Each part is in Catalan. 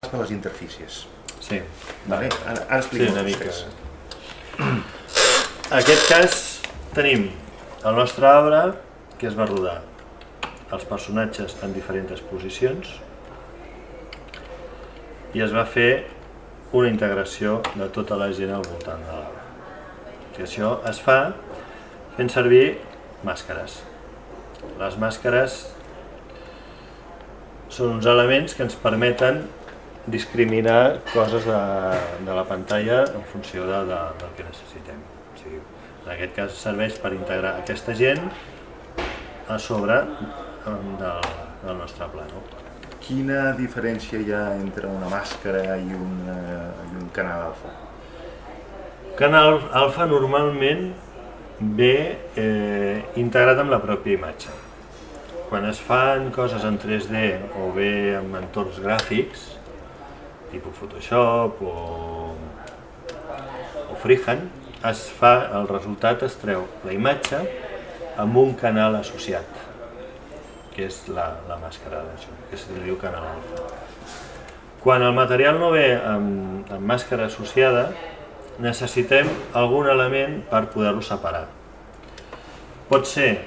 de les interfícies. Sí. Vale? Ara expliquem una mica. vostès. En aquest cas tenim el nostre arbre que es va rodar els personatges en diferents posicions i es va fer una integració de tota la gent al voltant de l'arbre. I això es fa fent servir màscares. Les màscares són uns elements que ens permeten discriminar coses de la pantalla en funció del que necessitem. O sigui, en aquest cas serveix per integrar aquesta gent a sobre del nostre plànol. Quina diferència hi ha entre una màscara i un canal alfa? Canal alfa normalment ve integrat amb la pròpia imatge. Quan es fan coses en 3D o bé amb entorns gràfics, tipus Photoshop o Freehand, el resultat es treu la imatge amb un canal associat, que és la màscara d'això, que se li diu canal alfa. Quan el material no ve amb màscara associada, necessitem algun element per poder-lo separar. Pot ser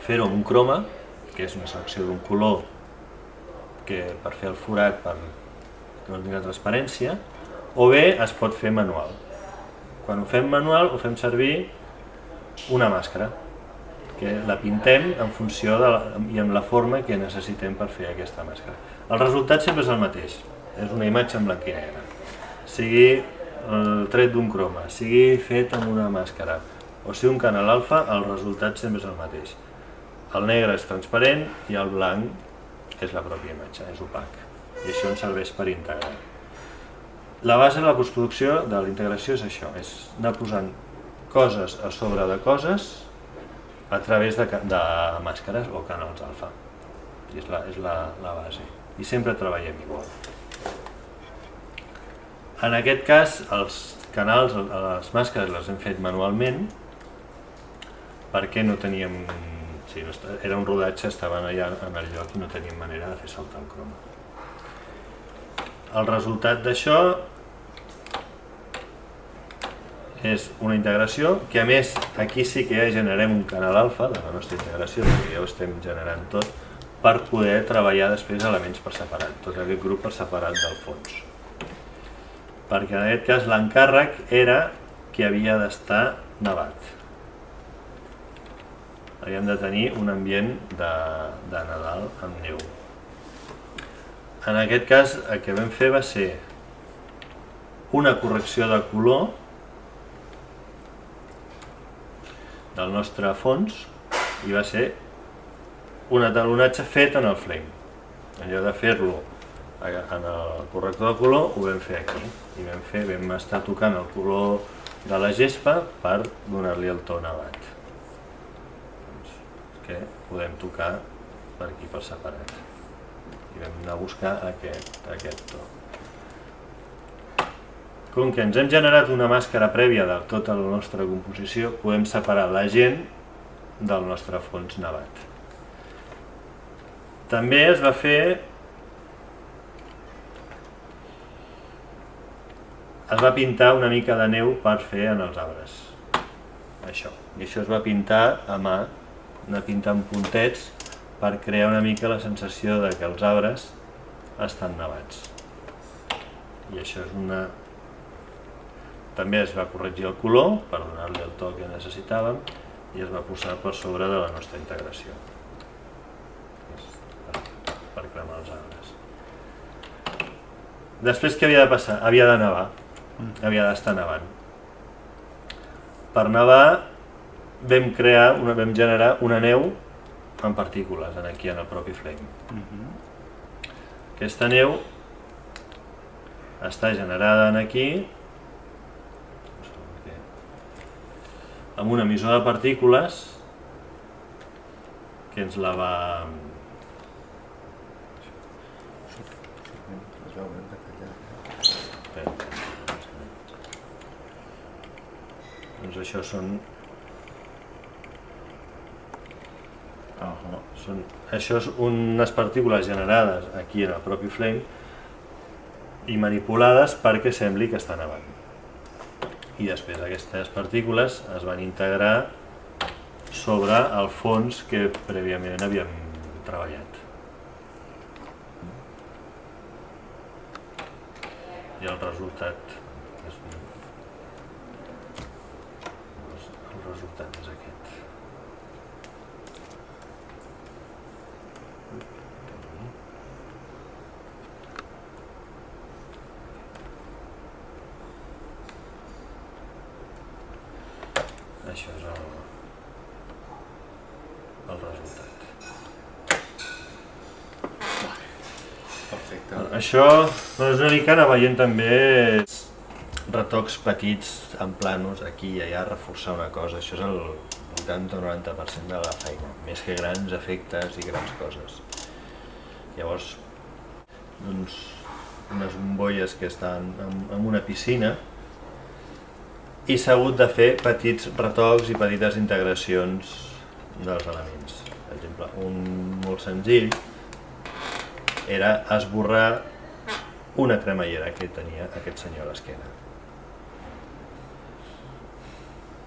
fer-ho amb un croma, que és una selecció d'un color per fer el forat per tenir la transparència, o bé es pot fer manual. Quan ho fem manual ho fem servir una màscara, que la pintem en funció i amb la forma que necessitem per fer aquesta màscara. El resultat sempre és el mateix, és una imatge en blanc i negre, sigui el tret d'un croma, sigui fet amb una màscara o sigui un canal alfa, el resultat sempre és el mateix. El negre és transparent i el blanc és la pròpia imatge, és opac, i això ens serveix per integrar. La base de la postproducció de la integració és això, és anar posant coses a sobre de coses a través de màscares o canals alfa. És la base. I sempre treballem igual. En aquest cas, els canals, les màscares les hem fet manualment perquè no teníem... Era un rodatge, estaven allà en el lloc i no teníem manera de fer saltar el croma. El resultat d'això és una integració que, a més, aquí sí que ja generem un canal alfa de la nostra integració, perquè ja ho estem generant tot, per poder treballar després elements per separat, tot aquest grup per separat del fons. Perquè en aquest cas l'encàrrec era que havia d'estar nevat. Havíem de tenir un ambient de Nadal amb neu. En aquest cas el que vam fer va ser una correcció de color del nostre fons i va ser un atalonatge fet en el flame. En lloc de fer-lo en el corrector de color ho vam fer aquí i vam estar tocant el color de la gespa per donar-li el to nevat, que podem tocar per aquí per separat i vam anar a buscar aquest to. Com que ens hem generat una màscara prèvia de tota la nostra composició, podem separar la gent del nostre fons nevat. També es va pintar una mica de neu per fer en els arbres. Això. I això es va pintar a mà, anar pintant puntets per crear una mica la sensació de que els arbres estan nevats. I això és una... També es va corregir el color per donar-li el to que necessitàvem i es va posar per sobre de la nostra integració per cremar els arbres. Després què havia de passar? Havia de nevar, havia d'estar nevant. Per nevar vam generar una neu en partícules aquí en el propi flame. Aquesta neu està generada aquí amb un emissor de partícules que ens la va... Doncs això són... Això són unes partícules generades aquí en el propi flame i manipulades perquè sembli que està nevant. I després aquestes partícules es van integrar sobre el fons que prèviament havíem treballat. I el resultat és aquest. Això és el resultat. Perfecte. Això és una mica anar veient també retocs petits en planos aquí i allà, reforçar una cosa. Això és el 80 o 90% de la feina, més que grans efectes i grans coses. Llavors, unes bombolles que estan en una piscina i s'ha hagut de fer petits retocs i petites integracions dels elements. Per exemple, un molt senzill era esborrar una cremallera que tenia aquest senyor a l'esquena.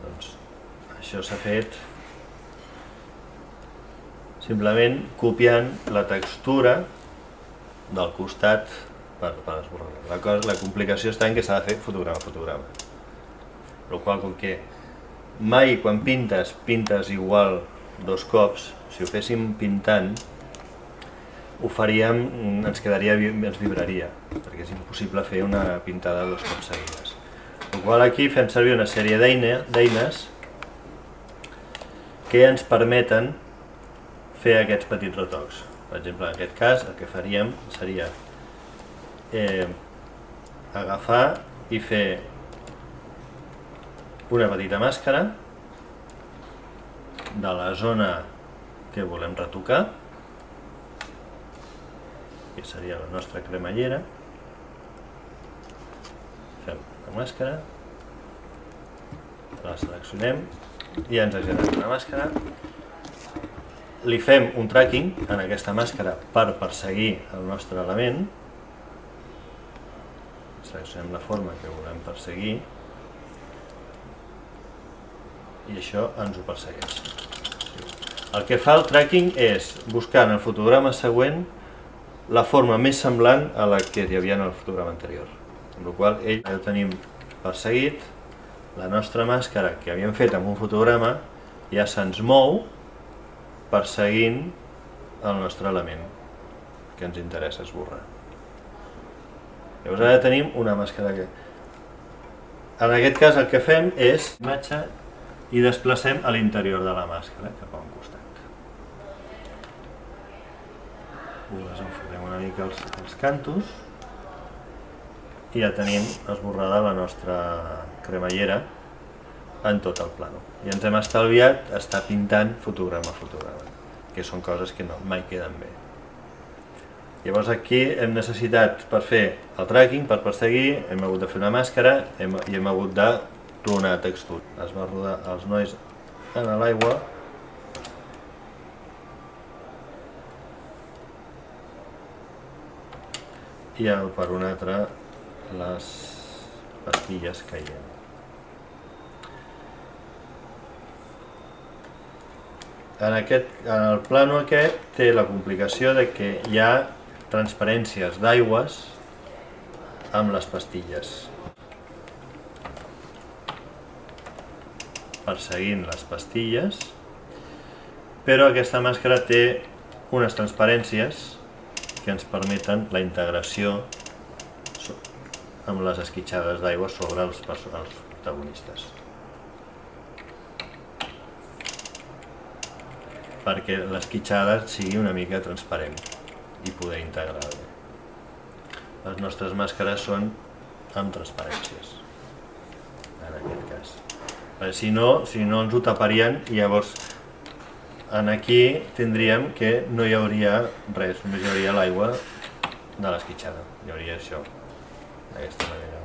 Doncs això s'ha fet simplement copiant la textura del costat per esborrar-la. La complicació està en que s'ha de fer fotograma a fotograma. Però com que mai quan pintes igual dos cops, si ho féssim pintant, ho faríem, ens vibraria, perquè és impossible fer una pintada dos cops seguides. Per qual aquí fem servir una sèrie d'eines que ens permeten fer aquests petits retocs. Per exemple, en aquest cas el que faríem seria agafar i fer una petita màscara de la zona que volem retocar, que seria la nostra cremallera. Fem la màscara, la seleccionem i ens ha generat una màscara. Li fem un tracking en aquesta màscara per perseguir el nostre element. Seleccionem la forma que volem perseguir i això ens ho persegueix. El que fa el tracking és buscar en el fotograma següent la forma més semblant a la que hi havia en el fotograma anterior. Amb la qual cosa ja tenim perseguit, la nostra màscara que havíem fet amb un fotograma ja se'ns mou perseguint el nostre element que ens interessa esborrar. Llavors ara tenim una màscara que... En aquest cas el que fem és imatge i desplacem a l'interior de la màscara cap a un costat. Desenfoquem una mica els cantos i ja tenim esborrada la nostra cremallera en tot el plano. I ens hem estalviat estar pintant fotograma a fotograma, que són coses que mai queden bé. Llavors aquí hem necessitat, per fer el tracking, per perseguir, hem hagut de fer una màscara i hem hagut de clonar textura. Es va rodar els nois en l'aigua i per un altre les pastilles caient. En el plano aquest té la complicació de que hi ha transparències d'aigües amb les pastilles. Perseguint les pastilles, però aquesta màscara té unes transparències que ens permeten la integració amb les esquitxades d'aigua sobre els protagonistes. Perquè l'esquitxada sigui una mica transparent i poder integrar bé. Les nostres màscares són amb transparències, en aquest cas. Si no ens ho taparien i llavors aquí tindríem que no hi hauria res, només hi hauria l'aigua de l'esquitxada. Hi hauria això, d'aquesta manera.